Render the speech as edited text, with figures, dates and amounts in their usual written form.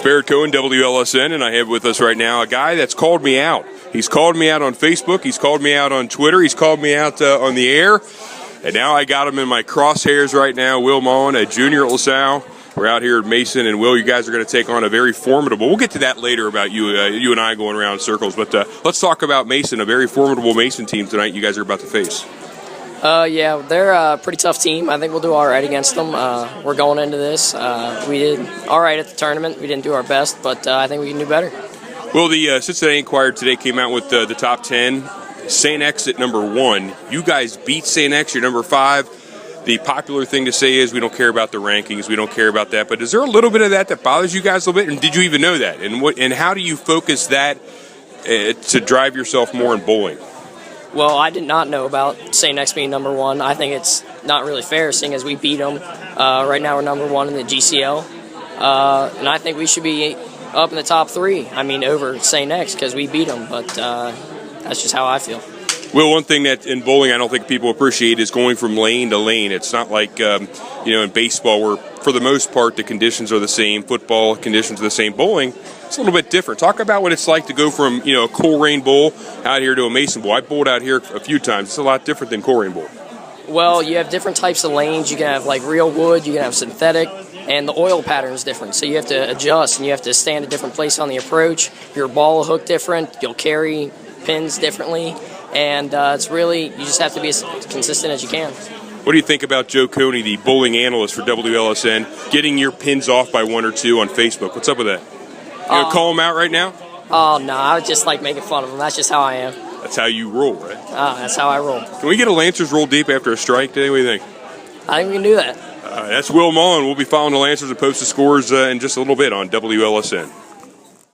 Barrett Cohen, WLSN, and I have with us right now a guy that's called me out. He's called me out on Facebook. He's called me out on Twitter. He's called me out on the air. And now I got him in my crosshairs right now. Will Mullen, a junior at Salle. We're out here at Mason, and Will, you guys are going to take on a very formidable. We'll get to that later about you and I going around in circles. But let's talk about Mason, a very formidable Mason team tonight you guys are about to face. Yeah, they're a pretty tough team. I think we'll do all right against them. We're going into this. We did all right at the tournament. We didn't do our best, but I think we can do better. Well, the Cincinnati Enquirer today came out with the top 10. St. X at number 1. You guys beat St. X. You're number 5. The popular thing to say is we don't care about the rankings. We don't care about that. But is there a little bit of that bothers you guys a little bit? And did you even know that? And how do you focus that to drive yourself more in bowling? Well, I did not know about St. X being number 1. I think it's not really fair, seeing as we beat them. Right now we're number 1 in the GCL. And I think we should be up in the top 3, over St. X, because we beat them. But that's just how I feel. Well, one thing that in bowling I don't think people appreciate is going from lane to lane. It's not like, in baseball where, for the most part, the conditions are the same. Football, conditions are the same. Bowling, it's a little bit different. Talk about what it's like to go from, a Coleraine bowl out here to a Mason bowl. I bowled out here a few times. It's a lot different than Coleraine bowl. Well, you have different types of lanes. You can have, real wood. You can have synthetic. And the oil pattern is different. So you have to adjust, and you have to stand a different place on the approach. Your ball will hook different. You'll carry pins differently. And it's really, you just have to be as consistent as you can. What do you think about Joe Coney, the bowling analyst for WLSN, getting your pins off by 1 or 2 on Facebook? What's up with that? You going to call him out right now? Oh, no, I was just making fun of him. That's just how I am. That's how you roll, right? That's how I roll. Can we get a Lancers roll deep after a strike today? What do you think? I think we can do that. That's Will Mullen. We'll be following the Lancers and post the scores in just a little bit on WLSN.